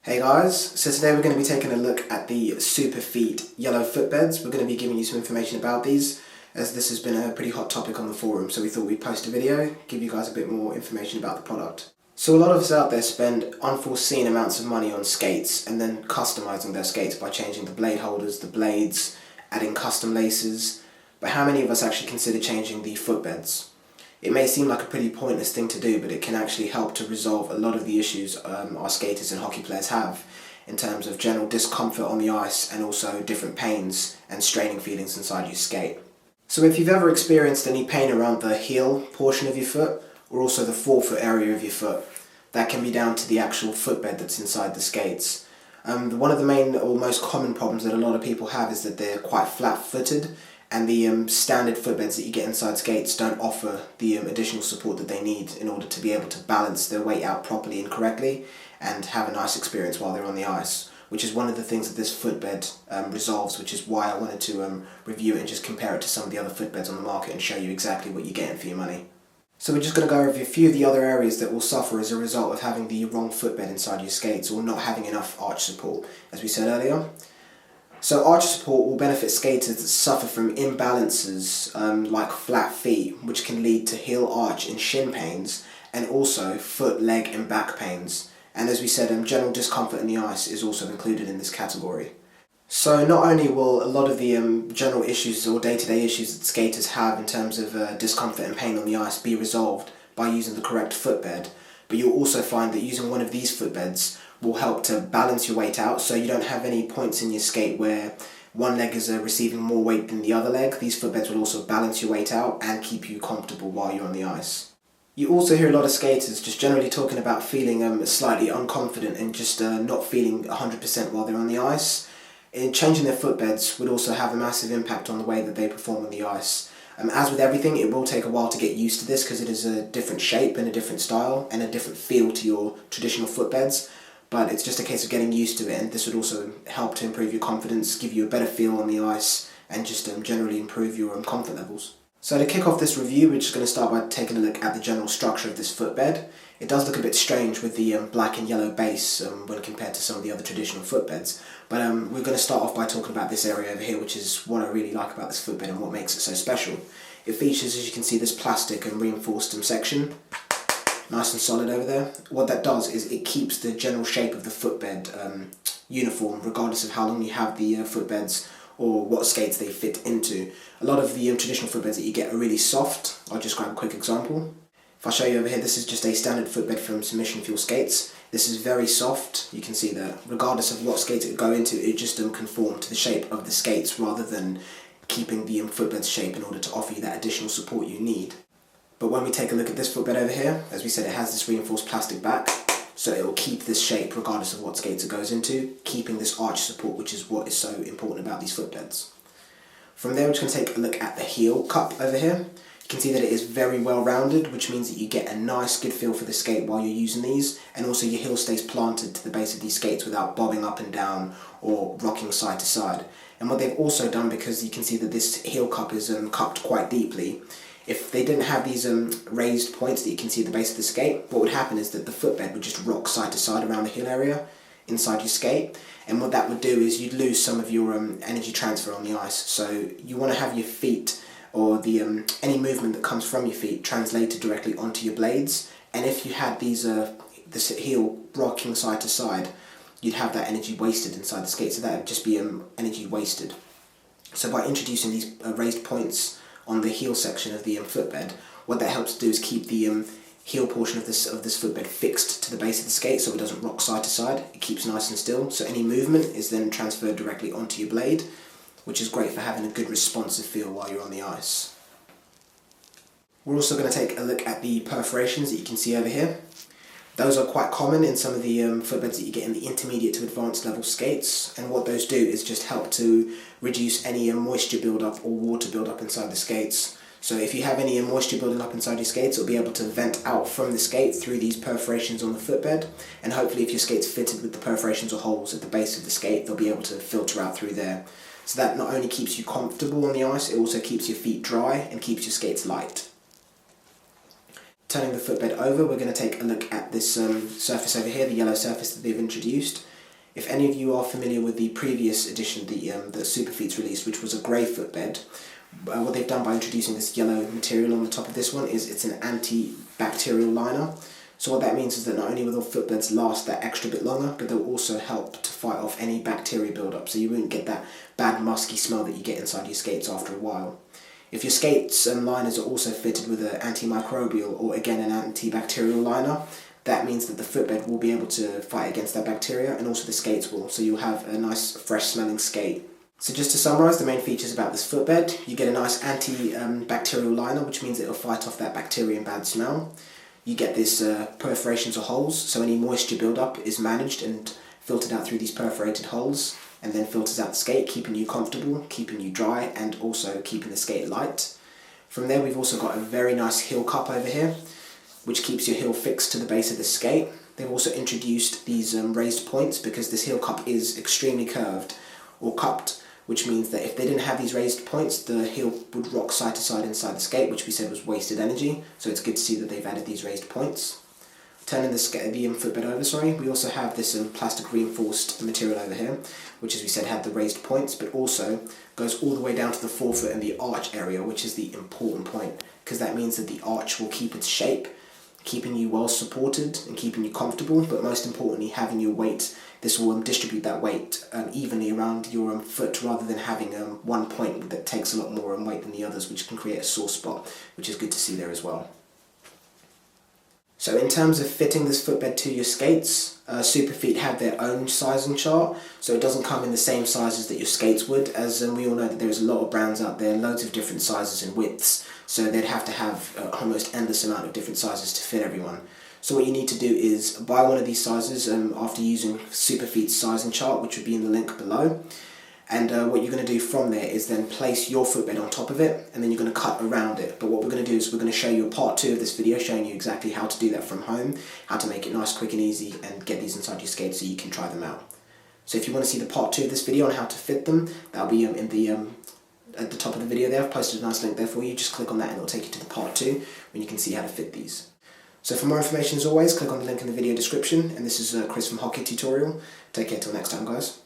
Hey guys, so today we're going to be taking a look at the Superfeet yellow footbeds. We're going to be giving you some information about these, as this has been a pretty hot topic on the forum, so we thought we'd post a video, give you guys a bit more information about the product. So a lot of us out there spend unforeseen amounts of money on skates and then customizing their skates by changing the blade holders, the blades, adding custom laces, but how many of us actually consider changing the footbeds? It may seem like a pretty pointless thing to do, but it can actually help to resolve a lot of the issues our skaters and hockey players have in terms of general discomfort on the ice and also different pains and straining feelings inside your skate. So if you've ever experienced any pain around the heel portion of your foot or also the forefoot area of your foot, that can be down to the actual footbed that's inside the skates. One of the main or most common problems that a lot of people have is that they're quite flat-footed, and the standard footbeds that you get inside skates don't offer the additional support that they need in order to be able to balance their weight out properly and correctly and have a nice experience while they're on the ice, which is one of the things that this footbed resolves, which is why I wanted to review it and just compare it to some of the other footbeds on the market and show you exactly what you're getting for your money. So we're just going to go over a few of the other areas that will suffer as a result of having the wrong footbed inside your skates or not having enough arch support, as we said earlier. So arch support will benefit skaters that suffer from imbalances like flat feet, which can lead to heel arch and shin pains, and also foot, leg and back pains. And as we said, general discomfort in the ice is also included in this category. So not only will a lot of the general issues or day-to-day issues that skaters have in terms of discomfort and pain on the ice be resolved by using the correct footbed, but you'll also find that using one of these footbeds will help to balance your weight out, so you don't have any points in your skate where one leg is receiving more weight than the other leg. These footbeds will also balance your weight out and keep you comfortable while you're on the ice. You also hear a lot of skaters just generally talking about feeling slightly unconfident and just not feeling 100% while they're on the ice. And changing their footbeds would also have a massive impact on the way that they perform on the ice. As with everything, it will take a while to get used to this because it is a different shape and a different style and a different feel to your traditional footbeds. But it's just a case of getting used to it, and this would also help to improve your confidence, give you a better feel on the ice, and just generally improve your comfort levels. So to kick off this review, we're just going to start by taking a look at the general structure of this footbed. It does look a bit strange with the black and yellow base when compared to some of the other traditional footbeds, but we're going to start off by talking about this area over here, which is what I really like about this footbed and what makes it so special. It features, as you can see, this plastic and reinforced section. Nice and solid over there. What that does is it keeps the general shape of the footbed uniform regardless of how long you have the footbeds or what skates they fit into. A lot of the traditional footbeds that you get are really soft. I'll just grab a quick example. If I show you over here, this is just a standard footbed from Submission Fuel skates. This is very soft. You can see that regardless of what skates it go into, it just conform to the shape of the skates rather than keeping the footbed's shape in order to offer you that additional support you need. But when we take a look at this footbed over here, as we said, it has this reinforced plastic back, so it will keep this shape regardless of what skates it goes into, keeping this arch support, which is what is so important about these footbeds. From there, we're just going to take a look at the heel cup over here. You can see that it is very well rounded, which means that you get a nice good feel for the skate while you're using these, and also your heel stays planted to the base of these skates without bobbing up and down or rocking side to side. And what they've also done, because you can see that this heel cup is cupped quite deeply, if they didn't have these raised points that you can see at the base of the skate, what would happen is that the footbed would just rock side to side around the heel area inside your skate, and what that would do is you'd lose some of your energy transfer on the ice. So you want to have your feet or the any movement that comes from your feet translated directly onto your blades, and if you had these this heel rocking side to side, you'd have that energy wasted inside the skate, so that would just be energy wasted. So by introducing these raised points on the heel section of the footbed, what that helps to do is keep the heel portion of this footbed fixed to the base of the skate so it doesn't rock side to side. It keeps nice and still, so any movement is then transferred directly onto your blade, which is great for having a good responsive feel while you're on the ice. We're also going to take a look at the perforations that you can see over here. Those are quite common in some of the footbeds that you get in the intermediate to advanced level skates, and what those do is just help to reduce any moisture build-up or water build-up inside the skates. So if you have any moisture building up inside your skates, it'll be able to vent out from the skate through these perforations on the footbed, and hopefully if your skate's fitted with the perforations or holes at the base of the skate, they'll be able to filter out through there. So that not only keeps you comfortable on the ice, it also keeps your feet dry and keeps your skates light. Turning the footbed over, we're going to take a look at this surface over here, the yellow surface that they've introduced. If any of you are familiar with the previous edition that Superfeet's released, which was a grey footbed, what they've done by introducing this yellow material on the top of this one is it's an anti-bacterial liner. So what that means is that not only will the footbeds last that extra bit longer, but they'll also help to fight off any bacteria build-up, so you won't get that bad musky smell that you get inside your skates after a while. If your skates and liners are also fitted with an antimicrobial or again an antibacterial liner, that means that the footbed will be able to fight against that bacteria, and also the skates will, so you'll have a nice fresh smelling skate. So just to summarise the main features about this footbed, you get a nice antibacterial liner, which means it'll fight off that bacteria and bad smell. You get this perforations or holes, so any moisture build-up is managed and filtered out through these perforated holes, and then filters out the skate, keeping you comfortable, keeping you dry, and also keeping the skate light. From there, we've also got a very nice heel cup over here, which keeps your heel fixed to the base of the skate. They've also introduced these raised points because this heel cup is extremely curved or cupped, which means that if they didn't have these raised points, the heel would rock side to side inside the skate, which we said was wasted energy. So it's good to see that they've added these raised points. Turning the footbed over, we also have this plastic reinforced material over here, which as we said had the raised points, but also goes all the way down to the forefoot and the arch area, which is the important point, because that means that the arch will keep its shape, keeping you well supported and keeping you comfortable, but most importantly having your weight. This will distribute that weight evenly around your foot, rather than having one point that takes a lot more weight than the others, which can create a sore spot, which is good to see there as well. So in terms of fitting this footbed to your skates, Superfeet have their own sizing chart, so it doesn't come in the same sizes that your skates would, as we all know that there's a lot of brands out there, loads of different sizes and widths, so they'd have to have almost endless amount of different sizes to fit everyone. So what you need to do is buy one of these sizes after using Superfeet's sizing chart, which would be in the link below. And what you're going to do from there is then place your footbed on top of it, and then you're going to cut around it. But what we're going to do is we're going to show you a part 2 of this video, showing you exactly how to do that from home, how to make it nice, quick and easy, and get these inside your skates so you can try them out. So if you want to see the part 2 of this video on how to fit them, that'll be at the top of the video there. I've posted a nice link there for you. Just click on that and it'll take you to the part 2 when you can see how to fit these. So for more information, as always, click on the link in the video description. And this is Chris from Hockey Tutorial. Take care till next time, guys.